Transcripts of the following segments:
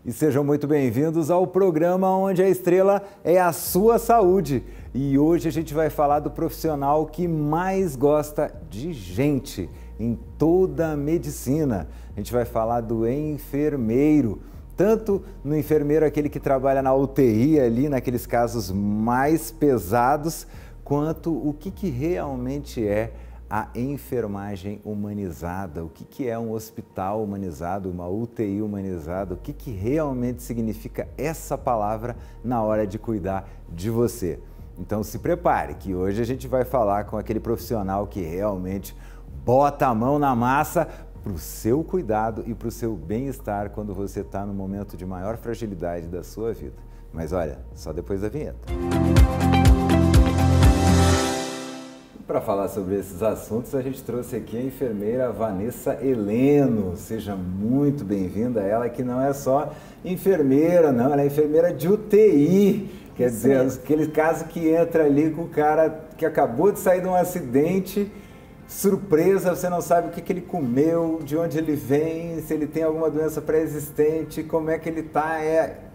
E sejam muito bem-vindos ao programa onde a estrela é a sua saúde. E hoje a gente vai falar do profissional que mais gosta de gente em toda a medicina. A gente vai falar do enfermeiro. Tanto no enfermeiro, aquele que trabalha na UTI ali, naqueles casos mais pesados, quanto o que realmente é a enfermagem humanizada, o que é um hospital humanizado, uma UTI humanizada, o que realmente significa essa palavra na hora de cuidar de você. Então se prepare, que hoje a gente vai falar com aquele profissional que realmente bota a mão na massa para o seu cuidado e para o seu bem-estar quando você está no momento de maior fragilidade da sua vida. Mas olha, só depois da vinheta. Para falar sobre esses assuntos, a gente trouxe aqui a enfermeira Vanessa Heleno. Seja muito bem-vinda. Ela que não é só enfermeira, não, ela é enfermeira de UTI. Quer dizer, aquele caso que entra ali com o cara que acabou de sair de um acidente, surpresa, você não sabe o que ele comeu, de onde ele vem, se ele tem alguma doença pré-existente, como é que ele está.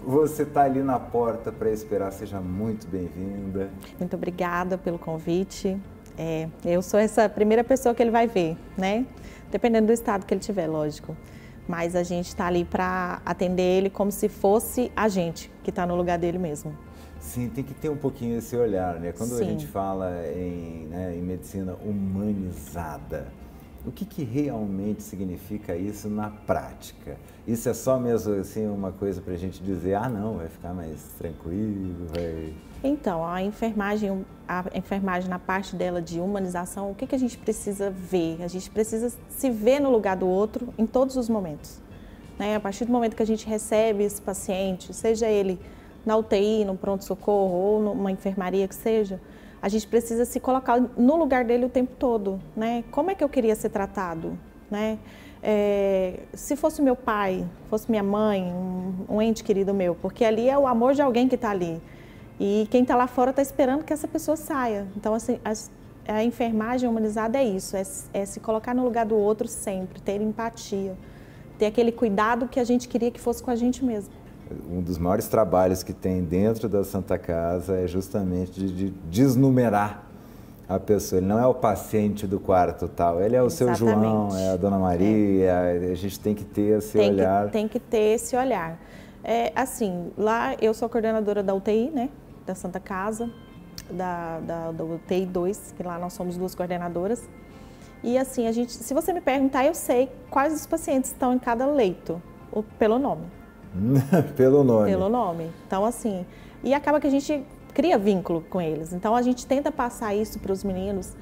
Você está ali na porta para esperar. Seja muito bem-vinda. Muito obrigada pelo convite. Eu sou essa primeira pessoa que ele vai ver, né? Dependendo do estado que ele tiver, lógico. Mas a gente está ali para atender ele como se fosse a gente que está no lugar dele mesmo. Sim, tem que ter um pouquinho esse olhar, né? Quando a gente fala em medicina humanizada, o que realmente significa isso na prática? Isso é só mesmo assim uma coisa para a gente dizer, ah não, vai ficar mais tranquilo, vai... Então, a enfermagem na parte dela de humanização, o que a gente precisa ver? A gente precisa se ver no lugar do outro em todos os momentos, né? A partir do momento que a gente recebe esse paciente, seja ele na UTI, no pronto-socorro ou numa enfermaria que seja, a gente precisa se colocar no lugar dele o tempo todo, né? Como é que eu queria ser tratado, né? Se fosse meu pai, fosse minha mãe, um ente querido meu, porque ali é o amor de alguém que está ali. E quem está lá fora está esperando que essa pessoa saia. Então, assim, a enfermagem humanizada é isso, é se colocar no lugar do outro sempre, ter empatia, ter aquele cuidado que a gente queria que fosse com a gente mesmo. Um dos maiores trabalhos que tem dentro da Santa Casa é justamente de desnumerar a pessoa. Ele não é o paciente do quarto tal, ele é o seu João, é a Dona Maria, a gente tem que ter esse olhar. Tem que ter esse olhar. Assim, lá eu sou coordenadora da UTI, né, da Santa Casa, da UTI 2, que lá nós somos 2 coordenadoras. E assim, se você me perguntar, eu sei quais os pacientes estão em cada leito, pelo nome. Pelo nome. Pelo nome. Então, assim, e acaba que a gente cria vínculo com eles. Então, a gente tenta passar isso para os meninos,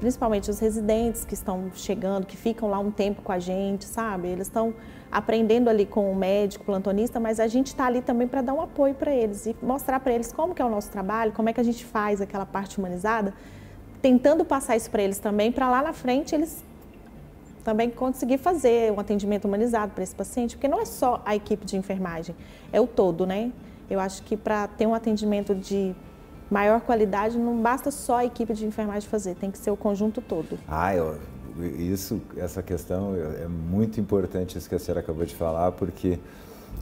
principalmente os residentes que estão chegando, que ficam lá um tempo com a gente, sabe? Eles estão aprendendo ali com o médico, plantonista, mas a gente está ali também para dar um apoio para eles e mostrar para eles como que é o nosso trabalho, como é que a gente faz aquela parte humanizada, tentando passar isso para eles também, para lá na frente eles também conseguir fazer um atendimento humanizado para esse paciente, porque não é só a equipe de enfermagem, é o todo, né? Eu acho que para ter um atendimento de maior qualidade, não basta só a equipe de enfermagem fazer, tem que ser o conjunto todo. Essa questão é muito importante, isso que a senhora acabou de falar, porque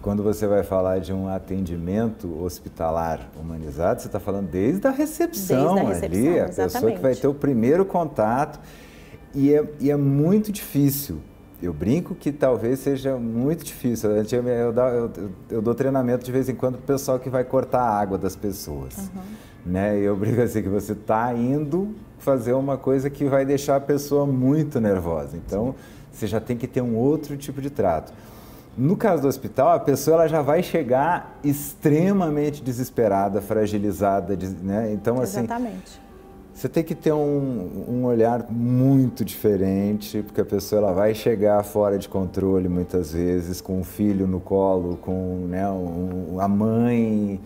quando você vai falar de um atendimento hospitalar humanizado, você está falando desde a recepção, ali, a pessoa que vai ter o primeiro contato, e é muito difícil. Eu brinco que talvez seja muito difícil. Eu dou treinamento de vez em quando para o pessoal que vai cortar a água das pessoas. Né? Eu brinco assim, que você está indo fazer uma coisa que vai deixar a pessoa muito nervosa. Então, você já tem que ter um outro tipo de trato. No caso do hospital, a pessoa ela já vai chegar extremamente desesperada, fragilizada, né? Então, assim, você tem que ter um olhar muito diferente, porque a pessoa ela vai chegar fora de controle muitas vezes, com o filho no colo, com, né, a mãe.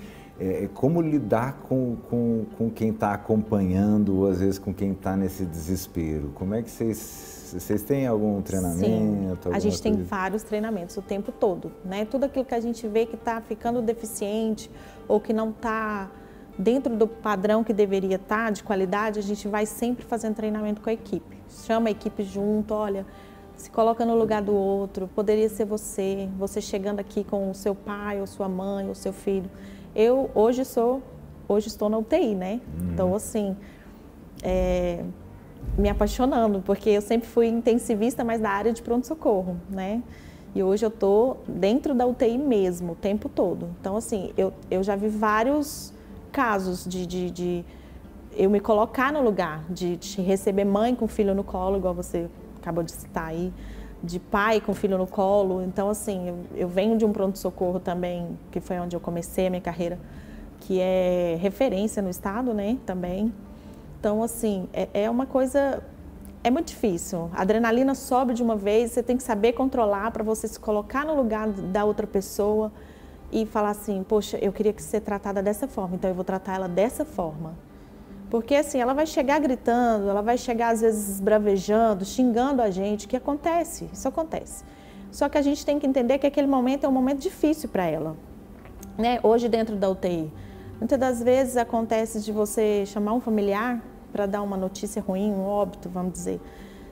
Como lidar com quem está acompanhando, ou às vezes com quem está nesse desespero? Como é que vocês têm algum treinamento? Sim, a gente tem vários treinamentos o tempo todo, né? Tudo aquilo que a gente vê que está ficando deficiente ou que não está dentro do padrão que deveria estar, de qualidade, a gente vai sempre fazendo treinamento com a equipe. Chama a equipe junto, olha, se coloca no lugar do outro, poderia ser você chegando aqui com o seu pai, ou sua mãe, ou seu filho. Eu hoje estou na UTI, né? Então, assim, me apaixonando, porque eu sempre fui intensivista, mas da área de pronto-socorro, né? E hoje eu estou dentro da UTI mesmo, o tempo todo. Então, assim, eu já vi vários casos de eu me colocar no lugar, de receber mãe com filho no colo, igual você acabou de citar aí, de pai com filho no colo. Então, assim, eu venho de um pronto-socorro também, que foi onde eu comecei a minha carreira, que é referência no estado, né, também. Então, assim, é uma coisa, é muito difícil. A adrenalina sobe de uma vez, você tem que saber controlar para você se colocar no lugar da outra pessoa e falar assim, poxa, eu queria que ser tratada dessa forma, então eu vou tratar ela dessa forma. Porque, assim, ela vai chegar gritando, ela vai chegar, às vezes, esbravejando, xingando a gente, que acontece, isso acontece. Só que a gente tem que entender que aquele momento é um momento difícil para ela, né? Hoje, dentro da UTI, muitas das vezes acontece de você chamar um familiar para dar uma notícia ruim, um óbito, vamos dizer.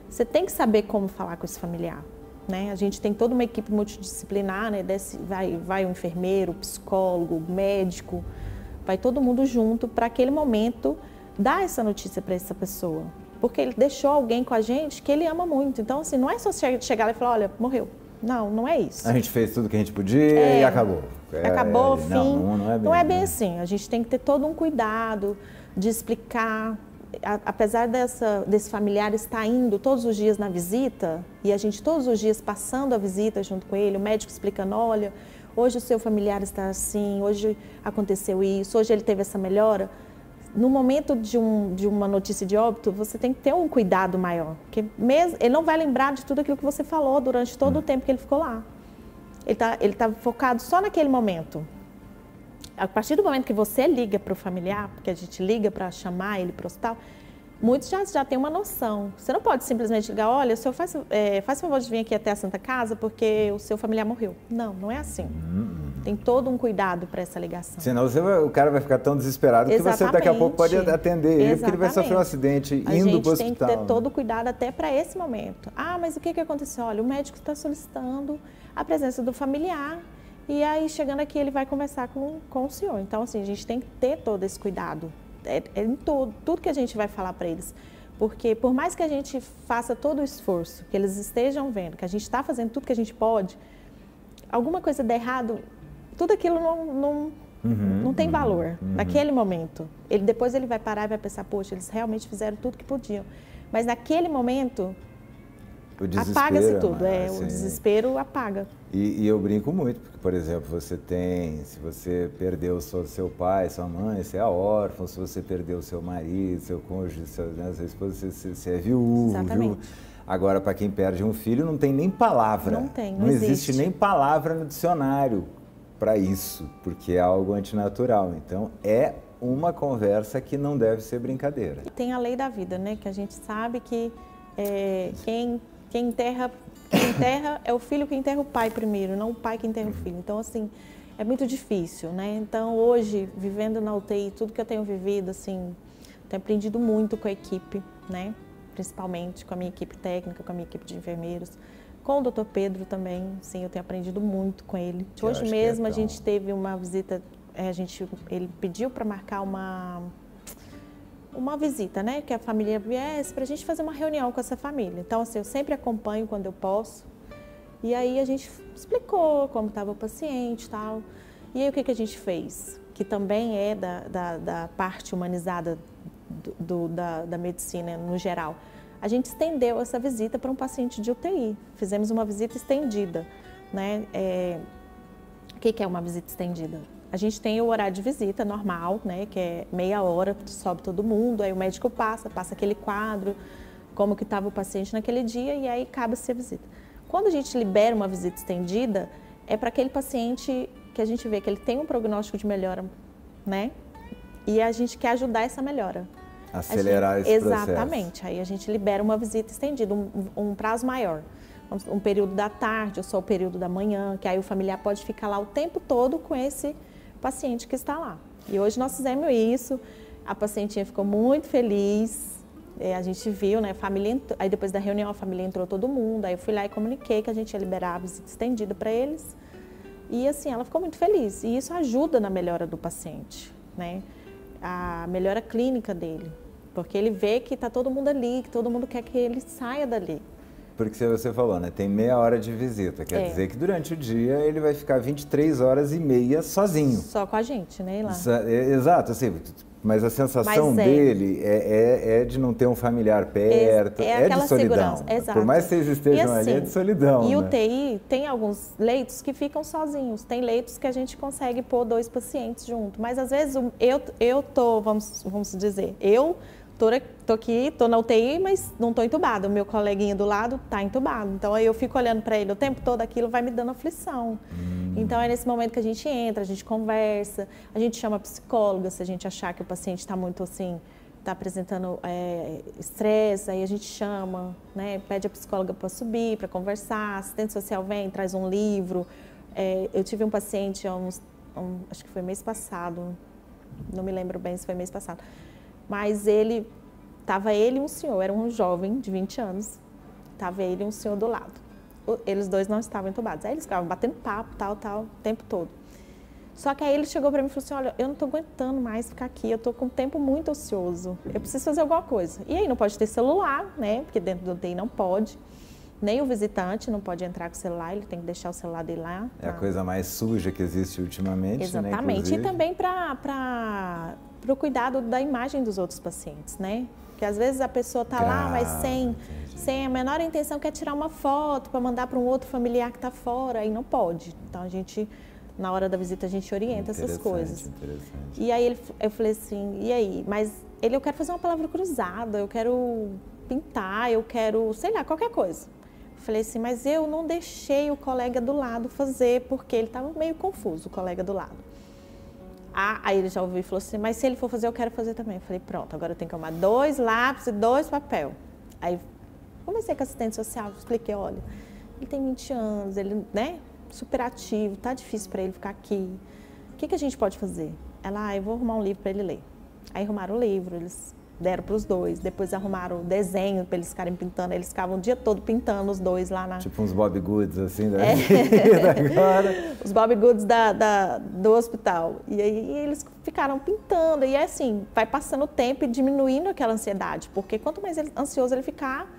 Você tem que saber como falar com esse familiar, né? A gente tem toda uma equipe multidisciplinar, né? Vai o enfermeiro, o psicólogo, o médico, vai todo mundo junto para aquele momento dar essa notícia para essa pessoa, porque ele deixou alguém com a gente que ele ama muito. Então, assim, não é só chegar lá e falar, olha, morreu. Não, não é isso. A gente fez tudo que a gente podia e acabou. Acabou, fim. Não é bem assim. A gente tem que ter todo um cuidado de explicar. Apesar desse familiar estar indo todos os dias na visita, e a gente todos os dias passando a visita junto com ele, o médico explicando, olha, hoje o seu familiar está assim, hoje aconteceu isso, hoje ele teve essa melhora. No momento de uma notícia de óbito, você tem que ter um cuidado maior, porque mesmo, ele não vai lembrar de tudo aquilo que você falou durante todo o tempo que ele ficou lá. Ele tá focado só naquele momento. A partir do momento que você liga para o familiar, porque a gente liga para chamar ele para o hospital, muitos já têm uma noção. Você não pode simplesmente ligar, olha, o senhor faz favor de vir aqui até a Santa Casa porque o seu familiar morreu. Não, não é assim. Tem todo um cuidado para essa ligação. Senão o cara vai ficar tão desesperado que você daqui a pouco pode atender ele, porque ele vai sofrer um acidente indo para o hospital. A gente tem que ter todo o cuidado até para esse momento. Ah, mas o que aconteceu? Olha, o médico está solicitando a presença do familiar e aí chegando aqui ele vai conversar com o senhor. Então, assim, a gente tem que ter todo esse cuidado. Em tudo que a gente vai falar para eles. Porque por mais que a gente faça todo o esforço, que eles estejam vendo, que a gente está fazendo tudo que a gente pode, alguma coisa der errado, tudo aquilo não tem valor naquele momento. Depois ele vai parar e vai pensar, poxa, eles realmente fizeram tudo que podiam. Mas naquele momento, apaga-se tudo, o desespero apaga. E eu brinco muito, porque, por exemplo, se você perdeu seu pai, sua mãe, você é órfão, se você perdeu seu marido, seu cônjuge, sua esposa, você é viúvo. Exatamente. Agora, para quem perde um filho, não tem nem palavra. Não existe nem palavra no dicionário para isso, porque é algo antinatural. Então, é uma conversa que não deve ser brincadeira. Tem a lei da vida, né? Que a gente sabe que quem enterra é o filho que enterra o pai primeiro, não o pai que enterra o filho. Então, assim, é muito difícil, né? Então, hoje, vivendo na UTI, tudo que eu tenho vivido, assim, tenho aprendido muito com a equipe, né? Principalmente com a minha equipe técnica, com a minha equipe de enfermeiros. Com o Dr. Pedro também, sim, eu tenho aprendido muito com ele. Hoje mesmo a gente teve uma visita, ele pediu para marcar uma visita, né? Que a família viesse para a gente fazer uma reunião com essa família. Então, assim, eu sempre acompanho quando eu posso. E aí a gente explicou como estava o paciente e tal. E aí o que a gente fez? Que também é da parte humanizada da medicina no geral. A gente estendeu essa visita para um paciente de UTI. Fizemos uma visita estendida, né? O que é uma visita estendida? A gente tem o horário de visita normal, né? Que é meia hora, sobe todo mundo, aí o médico passa aquele quadro, como que estava o paciente naquele dia e aí cabe-se a visita. Quando a gente libera uma visita estendida, é para aquele paciente que a gente vê que ele tem um prognóstico de melhora, né? E a gente quer ajudar essa melhora. Acelerar esse processo. Exatamente. Aí a gente libera uma visita estendida, um prazo maior. Um período da tarde ou só o período da manhã, que aí o familiar pode ficar lá o tempo todo com esse paciente que está lá. E hoje nós fizemos isso, a pacientinha ficou muito feliz, A gente viu, né, a família, aí depois da reunião a família entrou todo mundo, aí eu fui lá e comuniquei que a gente ia liberar a visita estendida para eles. E assim, ela ficou muito feliz. E isso ajuda na melhora do paciente, né? A melhora clínica dele. Porque ele vê que está todo mundo ali, que todo mundo quer que ele saia dali. Porque você falou, né? Tem meia hora de visita. Quer dizer que durante o dia ele vai ficar 23 horas e meia sozinho. Só com a gente, né? Lá. Exato, assim. Mas a sensação dele é de não ter um familiar perto, é de solidão. Exato. Por mais que vocês estejam ali, é de solidão. E o UTI tem alguns leitos que ficam sozinhos. Tem leitos que a gente consegue pôr 2 pacientes junto. Mas às vezes eu tô, vamos dizer, eu tô aqui, tô na UTI, mas não tô entubada. O meu coleguinha do lado tá entubado. Então aí eu fico olhando para ele o tempo todo, aquilo vai me dando aflição. Então é nesse momento que a gente entra, a gente conversa, a gente chama a psicóloga se a gente achar que o paciente está muito assim, está apresentando estresse, aí a gente chama, né, pede a psicóloga para subir, para conversar, assistente social vem, traz um livro. Eu tive um paciente, acho que foi mês passado, não me lembro bem se foi mês passado, mas estava ele e um senhor, era um jovem de 20 anos, estava ele e um senhor do lado. Eles dois não estavam entubados. Aí eles ficavam batendo papo, tal, o tempo todo. Só que aí ele chegou para mim e falou assim, olha, eu não estou aguentando mais ficar aqui, eu estou com um tempo muito ocioso, eu preciso fazer alguma coisa. E aí não pode ter celular, né, porque dentro do UTI não pode, nem o visitante não pode entrar com o celular, ele tem que deixar o celular dele lá. É a coisa mais suja que existe ultimamente, exatamente, né, e também para o cuidado da imagem dos outros pacientes, né? Porque às vezes a pessoa está lá, mas sem a menor intenção, quer tirar uma foto para mandar para um outro familiar que está fora, e não pode. Então a gente, na hora da visita, a gente orienta essas coisas. E aí eu falei assim, e aí? Mas eu quero fazer uma palavra cruzada, eu quero pintar, eu quero, sei lá, qualquer coisa. Eu falei assim, mas eu não deixei o colega do lado fazer, porque ele estava meio confuso, o colega do lado. Aí ele já ouviu e falou assim, mas se ele for fazer, eu quero fazer também. Eu falei, pronto, agora eu tenho que arrumar 2 lápis e 2 papel. Aí comecei com a assistente social, expliquei, olha, ele tem 20 anos, ele, né, super ativo, tá difícil para ele ficar aqui. O que a gente pode fazer? Ela, eu vou arrumar um livro para ele ler. Aí arrumaram o livro, eles deram para os 2, depois arrumaram o desenho para eles ficarem pintando, eles ficavam o dia todo pintando os 2 lá na... Tipo uns Bob Goods, assim, da vida agora. Os Bob Goods do hospital. E aí eles ficaram pintando, e assim, vai passando o tempo e diminuindo aquela ansiedade, porque quanto mais ansioso ele ficar,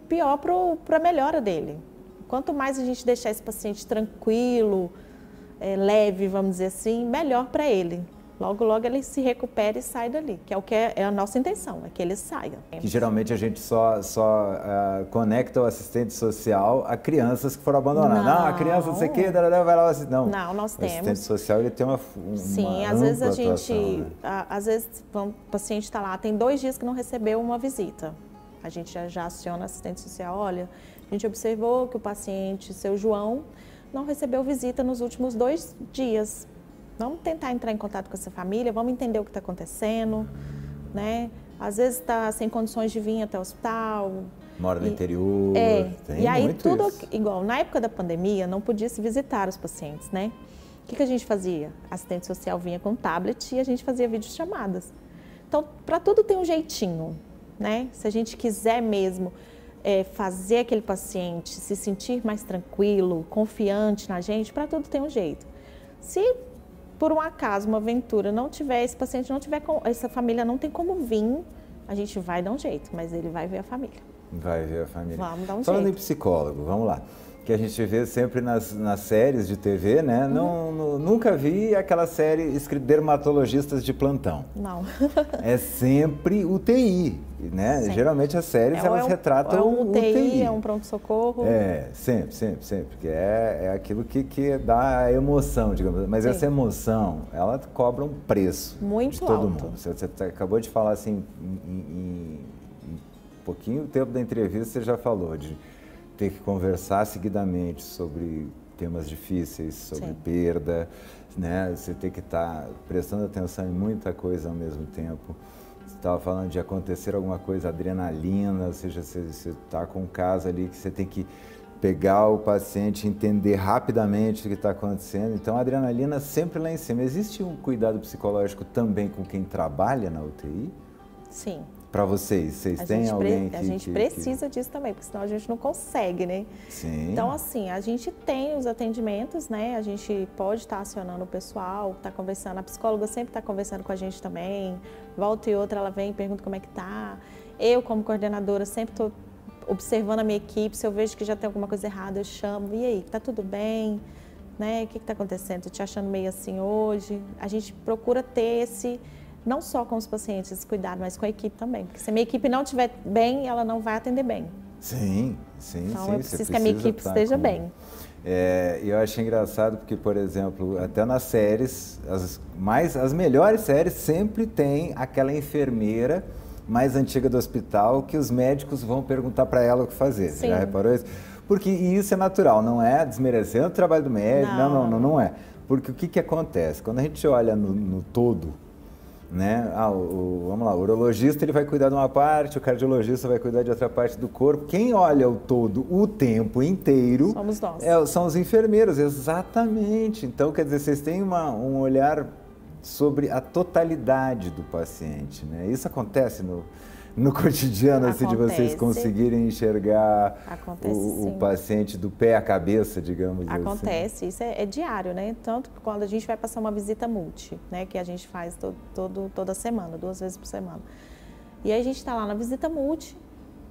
pior para a melhora dele. Quanto mais a gente deixar esse paciente tranquilo, leve, vamos dizer assim, melhor para ele. Logo, logo ele se recupera e sai dali, que é o que é a nossa intenção, é que ele saia. Que geralmente a gente só conecta o assistente social a crianças que foram abandonadas. Não, a criança não sei o que, vai lá. Não, nós temos. O assistente social ele tem uma Sim, às vezes a gente, atuação, né? Às vezes o paciente está lá, tem 2 dias que não recebeu uma visita. A gente já aciona o assistente social, olha, a gente observou que o paciente, seu João, não recebeu visita nos últimos 2 dias. Vamos tentar entrar em contato com essa família, vamos entender o que está acontecendo, né? Às vezes está sem condições de vir até o hospital. Mora no interior. Tem e aí muito tudo isso. Igual, na época da pandemia não podia se visitar os pacientes, né? O que a gente fazia? A assistente social vinha com um tablet e a gente fazia videochamadas. Então, para tudo tem um jeitinho, né? Se a gente quiser mesmo fazer aquele paciente se sentir mais tranquilo, confiante na gente, para tudo tem um jeito. Se por um acaso, uma aventura, não tiver, esse paciente não tiver, essa família não tem como vir, a gente vai dar um jeito, mas ele vai ver a família. Vai ver a família. Vamos dar um Falando jeito. em psicólogo, vamos lá. Que a gente vê sempre nas séries de TV, né? Nunca vi aquela série dermatologistas de plantão. Não. É sempre UTI, né? Sempre. Geralmente as séries elas retratam um UTI, é um pronto-socorro. Sempre. Porque é aquilo que dá a emoção, digamos. Mas essa emoção, ela cobra um preço muito de todo alto. mundo. Você acabou de falar assim, em pouquinho tempo da entrevista, você já falou de ter que conversar seguidamente sobre temas difíceis, sobre perda, né? Você tem que estar prestando atenção em muita coisa ao mesmo tempo. Você estava falando de acontecer alguma coisa, adrenalina, ou seja, você está com um caso ali que você tem que pegar o paciente, entender rapidamente o que está acontecendo. Então, a adrenalina sempre lá em cima. Existe um cuidado psicológico também com quem trabalha na UTI? Sim. para vocês? Vocês têm alguém que... A gente precisa disso também, porque senão a gente não consegue, né? Sim. Então, assim, a gente tem os atendimentos, né? A gente pode estar acionando o pessoal, tá conversando. A psicóloga sempre está conversando com a gente também. Volta e outra, ela vem e pergunta como é que tá. Eu, como coordenadora, sempre estou observando a minha equipe. Se eu vejo que já tem alguma coisa errada, eu chamo. E aí, tá tudo bem? Né? O que está acontecendo? Tô te achando meio assim hoje. A gente procura ter esse... Não só com os pacientes, esse cuidado, mas com a equipe também. Porque se a minha equipe não estiver bem, ela não vai atender bem. Sim. Então, eu preciso que a minha equipe esteja bem. E eu achei engraçado porque, por exemplo, até nas séries, as melhores séries sempre tem aquela enfermeira mais antiga do hospital que os médicos vão perguntar para ela o que fazer. Sim. Você já reparou isso? Porque isso é natural, não é desmerecendo o trabalho do médico, não é. Porque o que acontece? Quando a gente olha no todo, né? Vamos lá, o urologista ele vai cuidar de uma parte, o cardiologista vai cuidar de outra parte do corpo. Quem olha o todo o tempo inteiro... Somos nós. São os enfermeiros, exatamente. Então, quer dizer, vocês têm um olhar sobre a totalidade do paciente, né? Isso acontece no cotidiano, assim, de vocês conseguirem enxergar o paciente do pé à cabeça, digamos assim. Acontece, isso é diário, né? Tanto que quando a gente vai passar uma visita multi, né? Que a gente faz toda semana, 2 vezes por semana. E aí a gente está lá na visita multi,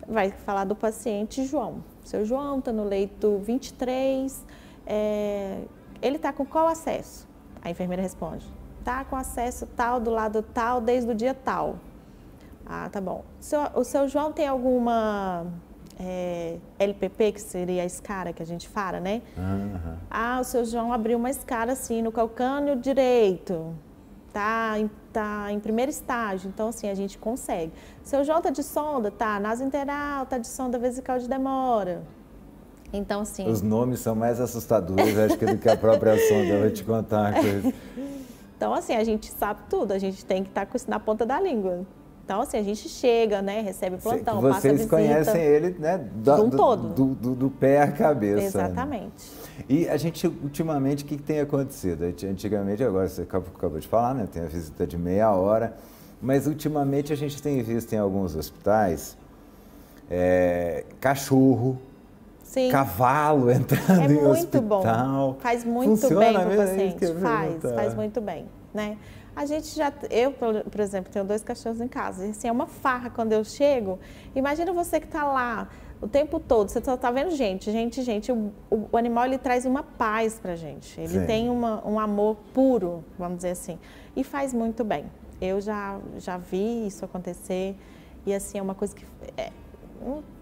vai falar do paciente João. Seu João está no leito 23, ele está com qual acesso? A enfermeira responde, está com acesso tal, do lado tal, desde o dia tal. Ah, tá bom. O seu João tem alguma LPP, que seria a escara que a gente fala, né? Uhum. Ah, o seu João abriu uma escara assim no calcâneo direito, tá em primeiro estágio, então assim, a gente consegue. Seu João tá de sonda, tá nasointeral, tá de sonda vesical de demora. Então, assim... Os nomes são mais assustadores, acho que do que a própria sonda, eu vou te contar uma coisa. Então, assim, a gente sabe tudo, a gente tem que estar com isso na ponta da língua. Então, assim, a gente chega, né, recebe plantão, passa visita. Vocês conhecem ele, né, do pé à cabeça. Exatamente. Né? E a gente, ultimamente, o que tem acontecido? Antigamente, agora você acabou de falar, né, tem a visita de meia hora, mas ultimamente a gente tem visto em alguns hospitais cachorro, sim, cavalo entrando em hospital. É muito bom, faz muito bem para o paciente, faz muito bem, né? A gente eu, por exemplo, tenho 2 cachorros em casa, e assim, é uma farra quando eu chego. Imagina você que está lá o tempo todo, você só está vendo gente. O animal, ele traz uma paz para a gente, ele Sim. tem um amor puro, vamos dizer assim, e faz muito bem. Eu já vi isso acontecer, e assim, é uma coisa que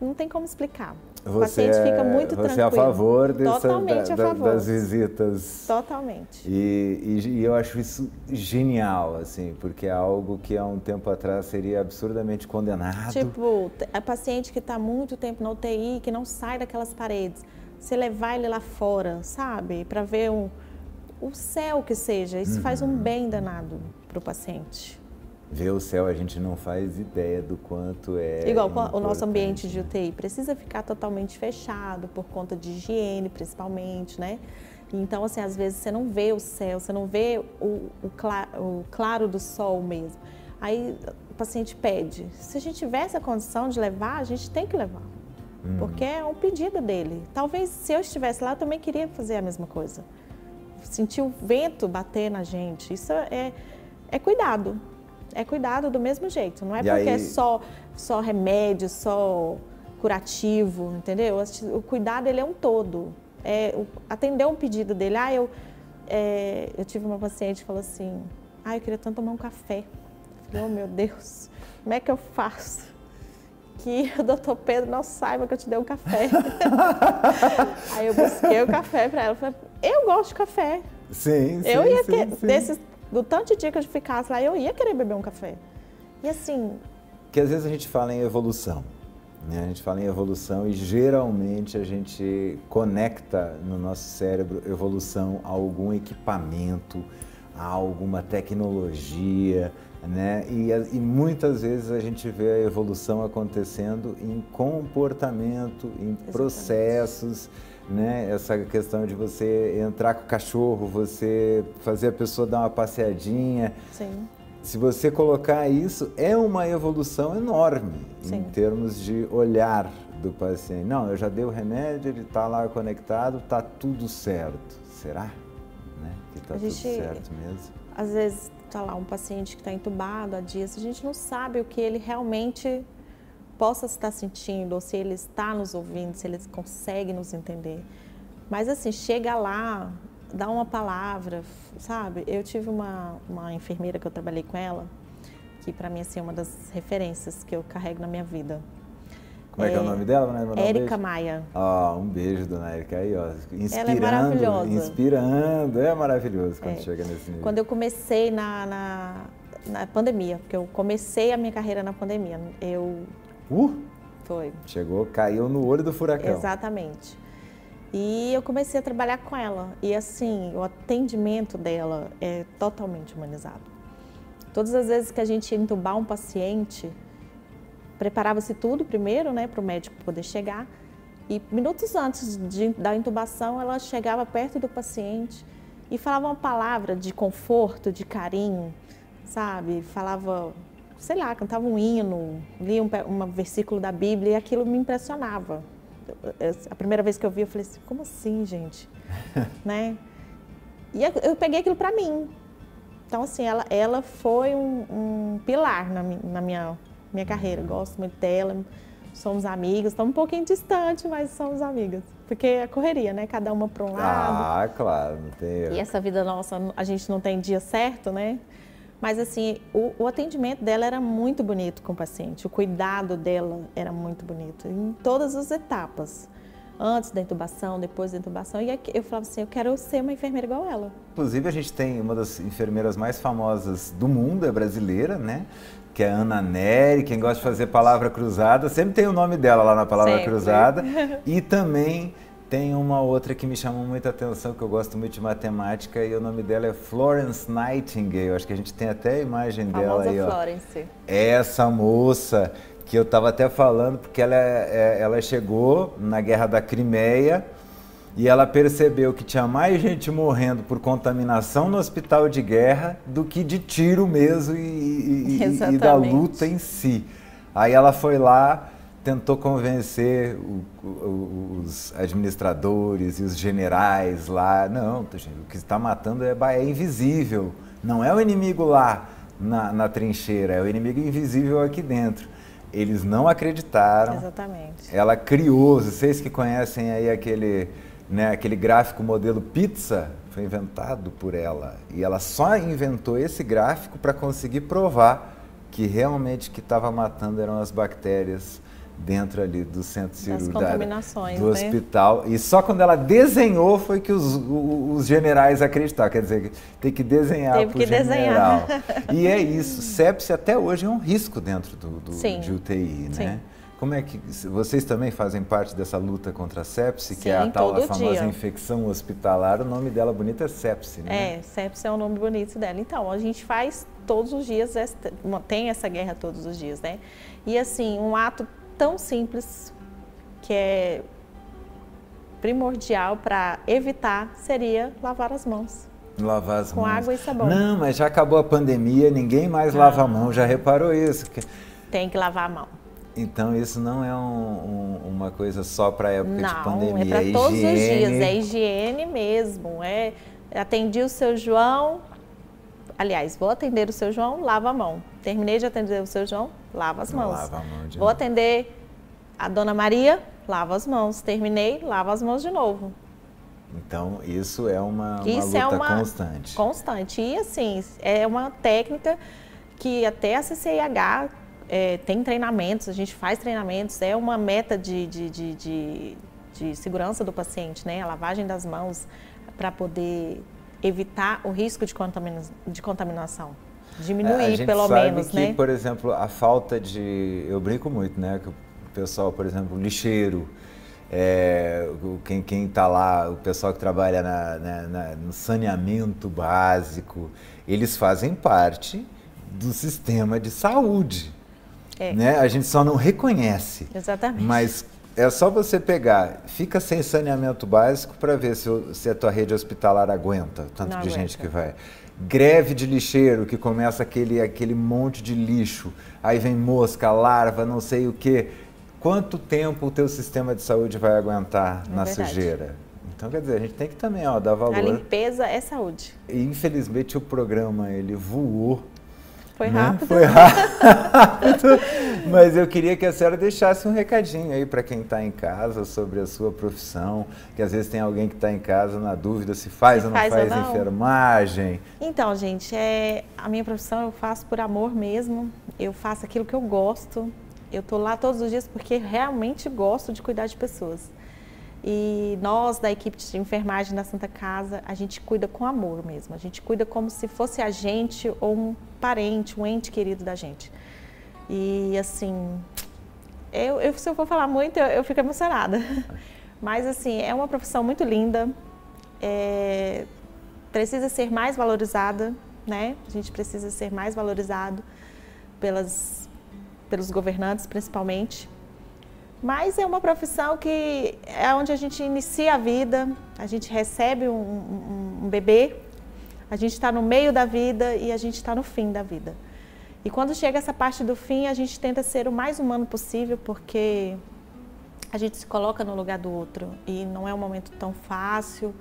não tem como explicar. O paciente fica muito tranquilo. Você é a favor Totalmente a favor. Das visitas? Totalmente. E eu acho isso genial, assim, porque é algo que há um tempo atrás seria absurdamente condenado. Tipo, a paciente que está muito tempo na UTI, que não sai daquelas paredes, você levar ele lá fora, sabe? Para ver o céu que seja, isso faz um bem danado para o paciente. Ver o céu, a gente não faz ideia do quanto é igual importante. O nosso ambiente de UTI precisa ficar totalmente fechado por conta de higiene, principalmente, né? Então, assim, às vezes você não vê o céu, você não vê o claro do sol mesmo. Aí o paciente pede. Se a gente tiver essa condição de levar, a gente tem que levar. Porque é um pedido dele. Talvez se eu estivesse lá, eu também queria fazer a mesma coisa. Sentir o vento bater na gente. Isso é cuidado. É cuidado do mesmo jeito, não é porque é só remédio, só curativo, entendeu? O cuidado, ele é um todo. Atender um pedido dele. Eu tive uma paciente que falou assim, eu queria tanto tomar um café. Eu falei, oh meu Deus, como é que eu faço? Que o doutor Pedro não saiba que eu te dei um café. Aí eu busquei o café para ela. Falei, eu gosto de café. Sim, Do tanto de dia que eu ficasse lá, eu ia querer beber um café. E assim... Que às vezes a gente fala em evolução, né? A gente fala em evolução e geralmente a gente conecta no nosso cérebro evolução a algum equipamento, a alguma tecnologia, né? E muitas vezes a gente vê a evolução acontecendo em comportamento, em processos, né? Essa questão de você entrar com o cachorro, você fazer a pessoa dar uma passeadinha. Sim. se você colocar isso, é uma evolução enorme em termos de olhar do paciente. Não, eu já dei o remédio, ele está lá conectado, está tudo certo. Será? Né? Que está tudo certo mesmo? Às vezes, está lá um paciente que está entubado há dias, a gente não sabe o que ele realmente possa estar sentindo, ou se ele está nos ouvindo, se ele consegue nos entender. Mas assim, chega lá, dá uma palavra, sabe? Eu tive uma enfermeira que eu trabalhei com ela, que para mim assim, é uma das referências que eu carrego na minha vida. Como é que é o nome dela? Né? Érica Maia. Um beijo, dona Érica. Aí, ó, inspirando, ela é maravilhosa. Inspirando. É maravilhoso quando chega nesse nível. Quando eu comecei na pandemia, porque eu comecei a minha carreira na pandemia, Foi. Chegou, caiu no olho do furacão. Exatamente. E eu comecei a trabalhar com ela. E assim, o atendimento dela é totalmente humanizado. Todas as vezes que a gente ia entubar um paciente, preparava-se tudo primeiro, né, para o médico poder chegar. E minutos antes da intubação, ela chegava perto do paciente e falava uma palavra de conforto, de carinho, sabe? Falava, sei lá, cantava um hino, lia um versículo da Bíblia e aquilo me impressionava. A primeira vez que eu vi, eu falei assim, como assim, gente? Né? E eu peguei aquilo para mim. Então, assim, ela foi um pilar na minha carreira. Gosto muito dela, somos amigas, estamos um pouquinho distantes, mas somos amigas. Porque é correria, né? Cada uma para um lado. Claro, não tem. E essa vida nossa, a gente não tem dia certo, né? Mas assim, o atendimento dela era muito bonito com o paciente, o cuidado dela era muito bonito, em todas as etapas. Antes da intubação, depois da intubação, e eu falava assim, eu quero ser uma enfermeira igual ela. Inclusive, a gente tem uma das enfermeiras mais famosas do mundo, é brasileira, né? Que é a Ana Nery, quem gosta de fazer palavra cruzada, sempre tem o nome dela lá na palavra cruzada. E também tem uma outra que me chamou muita atenção, que eu gosto muito de matemática, e o nome dela é Florence Nightingale. Acho que a gente tem até a imagem dela aí, ó. Florence. Essa moça que eu estava até falando, porque ela chegou na Guerra da Crimeia e ela percebeu que tinha mais gente morrendo por contaminação no hospital de guerra do que de tiro mesmo e da luta em si. Aí ela foi lá, tentou convencer os administradores e os generais lá. Não, o que está matando é invisível. Não é o inimigo lá na trincheira, é o inimigo invisível aqui dentro. Eles não acreditaram. Exatamente. Ela criou, vocês que conhecem aí aquele gráfico modelo pizza, foi inventado por ela. E ela só inventou esse gráfico para conseguir provar que realmente o que estava matando eram as bactérias dentro ali do centro cirúrgico do hospital. E só quando ela desenhou foi que os generais acreditaram. Quer dizer, tem que desenhar para o general. E é isso. Sepse até hoje é um risco dentro de UTI, né? Sim. Como é que vocês também fazem parte dessa luta contra a sepse, que é a famosa infecção hospitalar? O nome dela bonito é sepse, né? Sepse é o nome bonito dela. Então, a gente faz todos os dias, tem essa guerra todos os dias, né? E assim, um ato tão simples, que é primordial para evitar, seria lavar as mãos. Lavar as mãos. Com água e sabão. Não, mas já acabou a pandemia, ninguém mais lava a mão, já reparou isso? Tem que lavar a mão. Então isso não é uma coisa só para a época de pandemia, é para todos os dias, é higiene mesmo. Atendi o seu João, aliás, vou atender o seu João, lava a mão. Terminei de atender o seu João, lava as mãos. Lava a mão de Vou atender a dona Maria, lava as mãos. Terminei, lava as mãos de novo. Então, isso é uma luta constante. Constante. E assim, é uma técnica que até a CCIH tem treinamentos, a gente faz treinamentos, é uma meta de segurança do paciente, né? A lavagem das mãos para poder evitar o risco de contaminação. Diminuir, pelo menos, que, né? Por exemplo, a falta de... Eu brinco muito, né? Que o pessoal, por exemplo, lixeiro, quem está lá, o pessoal que trabalha no saneamento básico, eles fazem parte do sistema de saúde. Né? A gente só não reconhece. Exatamente. Mas É só você pegar, fica sem saneamento básico para ver se a tua rede hospitalar aguenta, tanto de gente que vai. Greve de lixeiro, que começa aquele monte de lixo, aí vem mosca, larva, não sei o quê. Quanto tempo o teu sistema de saúde vai aguentar na sujeira? Então, quer dizer, a gente tem que também dar valor. A limpeza é saúde. E, infelizmente, o programa, ele voou. Foi rápido. Foi rápido. Mas eu queria que a senhora deixasse um recadinho aí para quem está em casa sobre a sua profissão, que às vezes tem alguém que está em casa na dúvida se faz ou não faz enfermagem. Então, gente, a minha profissão eu faço por amor mesmo, eu faço aquilo que eu gosto, eu estou lá todos os dias porque realmente gosto de cuidar de pessoas. E nós, da equipe de enfermagem da Santa Casa, a gente cuida com amor mesmo. A gente cuida como se fosse a gente ou um parente, um ente querido da gente. E assim, se eu for falar muito, eu fico emocionada. Mas assim, é uma profissão muito linda, precisa ser mais valorizada, né? A gente precisa ser mais valorizado pelos governantes, principalmente. Mas é uma profissão que é onde a gente inicia a vida, a gente recebe um bebê, a gente está no meio da vida e a gente está no fim da vida. E quando chega essa parte do fim, a gente tenta ser o mais humano possível, porque a gente se coloca no lugar do outro. E não é um momento tão fácil,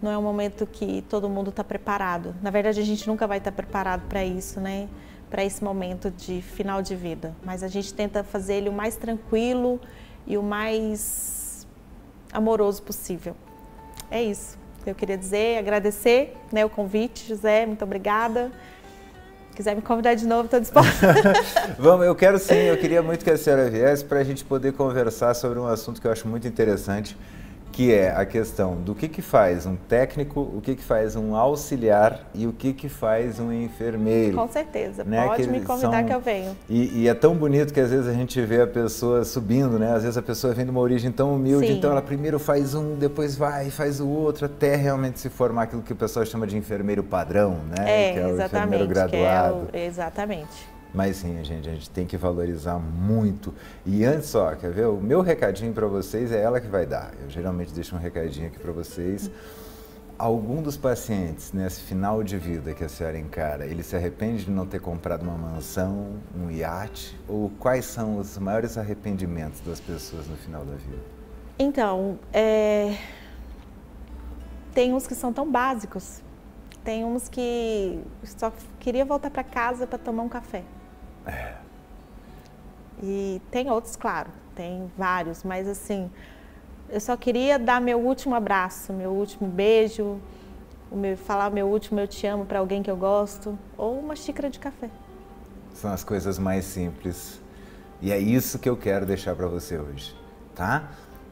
não é um momento que todo mundo está preparado. Na verdade, a gente nunca vai estar preparado para isso, né? Para esse momento de final de vida, mas a gente tenta fazer ele o mais tranquilo e o mais amoroso possível. É isso que eu queria dizer, agradecer, né, o convite, José, muito obrigada. Se quiser me convidar de novo, estou disposta. Vamos, eu quero sim, eu queria muito que a senhora viesse para a gente poder conversar sobre um assunto que eu acho muito interessante, que é a questão do que faz um técnico, o que faz um auxiliar e o que faz um enfermeiro. Com certeza, né? Pode me convidar que eu venho. E é tão bonito que às vezes a gente vê a pessoa subindo, né? Às vezes a pessoa vem de uma origem tão humilde, Sim. Então ela primeiro faz um, depois vai, faz o outro, até realmente se formar aquilo que o pessoal chama de enfermeiro padrão, né? Que é o enfermeiro graduado. Exatamente. Mas sim, a gente tem que valorizar muito. E antes só, quer ver? O meu recadinho para vocês é ela que vai dar. Eu geralmente deixo um recadinho aqui para vocês. Algum dos pacientes, nesse final de vida que a senhora encara, ele se arrepende de não ter comprado uma mansão, um iate? Ou quais são os maiores arrependimentos das pessoas no final da vida? Então, tem uns que são tão básicos. Tem uns que só queria voltar para casa para tomar um café. E tem outros, claro, tem vários, mas assim, eu só queria dar meu último abraço, meu último beijo, falar meu último eu te amo para alguém que eu gosto, ou uma xícara de café. São as coisas mais simples. E é isso que eu quero deixar para você hoje, tá?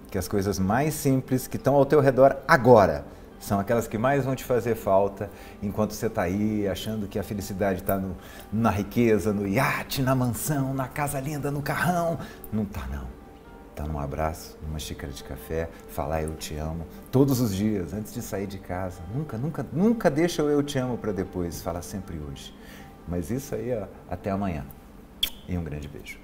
Que as coisas mais simples que estão ao teu redor agora são aquelas que mais vão te fazer falta enquanto você está aí achando que a felicidade está na riqueza, no iate, na mansão, na casa linda, no carrão. Não está, não. Está num abraço, numa xícara de café, falar eu te amo todos os dias, antes de sair de casa. Nunca deixa o eu te amo para depois, fala sempre hoje. Mas isso aí, até amanhã. E um grande beijo.